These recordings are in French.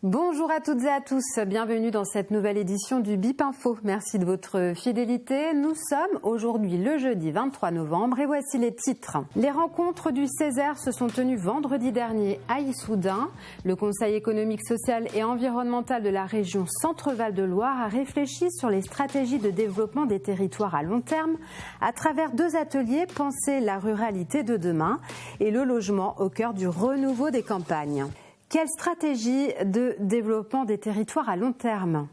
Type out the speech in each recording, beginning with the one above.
Bonjour à toutes et à tous, bienvenue dans cette nouvelle édition du BIP Info. Merci de votre fidélité. Nous sommes aujourd'hui le jeudi 23 novembre et voici les titres. Les rencontres du Césaire se sont tenues vendredi dernier à Issoudun. Le Conseil économique, social et environnemental de la région Centre-Val de Loire a réfléchi sur les stratégies de développement des territoires à long terme à travers 2 ateliers, Penser la ruralité de demain et le logement au cœur du renouveau des campagnes. Quelle stratégie de développement des territoires à long terme ?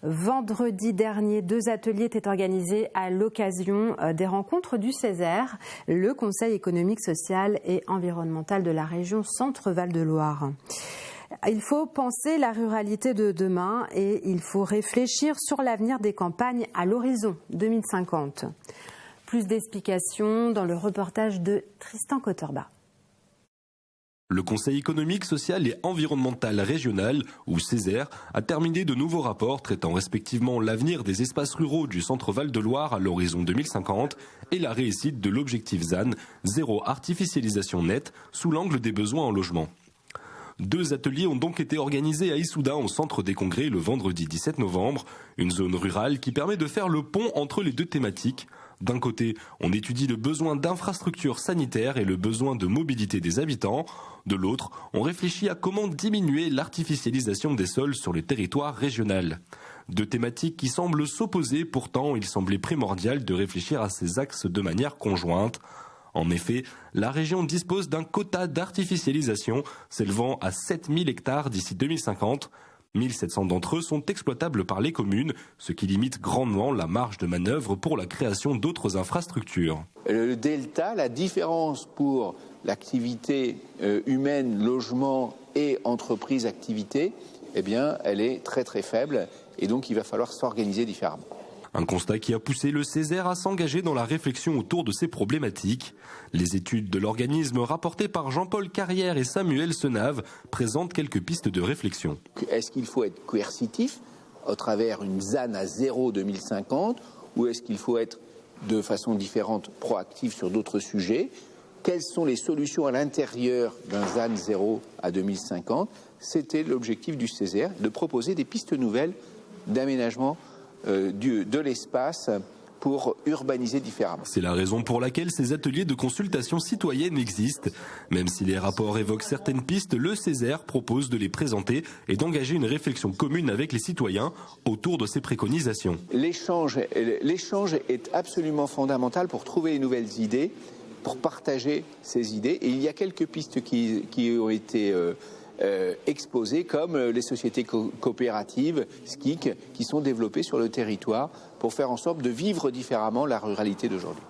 Vendredi dernier, 2 ateliers étaient organisés à l'occasion des rencontres du Césaire, le Conseil économique, social et environnemental de la région Centre-Val de Loire. Il faut penser la ruralité de demain et il faut réfléchir sur l'avenir des campagnes à l'horizon 2050. Plus d'explications dans le reportage de Tristan Cotterba. Le Conseil économique, social et environnemental régional, ou Césaire, a terminé de nouveaux rapports traitant respectivement l'avenir des espaces ruraux du Centre-Val de Loire à l'horizon 2050 et la réussite de l'objectif ZAN, zéro artificialisation nette, sous l'angle des besoins en logement. 2 ateliers ont donc été organisés à Issoudun au centre des congrès le vendredi 17 novembre, une zone rurale qui permet de faire le pont entre les 2 thématiques. D'un côté, on étudie le besoin d'infrastructures sanitaires et le besoin de mobilité des habitants. De l'autre, on réfléchit à comment diminuer l'artificialisation des sols sur le territoire régional. 2 thématiques qui semblent s'opposer, pourtant il semblait primordial de réfléchir à ces axes de manière conjointe. En effet, la région dispose d'un quota d'artificialisation s'élevant à 7000 hectares d'ici 2050. 1700 d'entre eux sont exploitables par les communes, ce qui limite grandement la marge de manœuvre pour la création d'autres infrastructures. Le delta, la différence pour l'activité humaine, logement et entreprise activité, eh bien, elle est très très faible et donc il va falloir s'organiser différemment. Un constat qui a poussé le Césaire à s'engager dans la réflexion autour de ces problématiques. Les études de l'organisme rapportées par Jean-Paul Carrière et Samuel Senave présentent quelques pistes de réflexion. Est-ce qu'il faut être coercitif au travers une ZAN à 0 2050 ou est-ce qu'il faut être de façon différente proactif sur d'autres sujets ? Quelles sont les solutions à l'intérieur d'un ZAN 0 à 2050 ? C'était l'objectif du Césaire, de proposer des pistes nouvelles d'aménagement de l'espace pour urbaniser différemment. C'est la raison pour laquelle ces ateliers de consultation citoyenne existent. Même si les rapports évoquent certaines pistes, le Césaire propose de les présenter et d'engager une réflexion commune avec les citoyens autour de ces préconisations. L'échange est absolument fondamental pour trouver de nouvelles idées, pour partager ces idées. Et il y a quelques pistes qui ont été exposées, comme les sociétés coopératives, SKIC, qui sont développées sur le territoire pour faire en sorte de vivre différemment la ruralité d'aujourd'hui.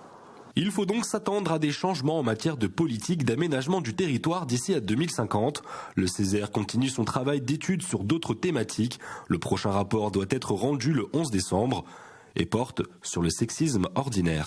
Il faut donc s'attendre à des changements en matière de politique d'aménagement du territoire d'ici à 2050. Le Césaire continue son travail d'étude sur d'autres thématiques. Le prochain rapport doit être rendu le 11 décembre et porte sur le sexisme ordinaire.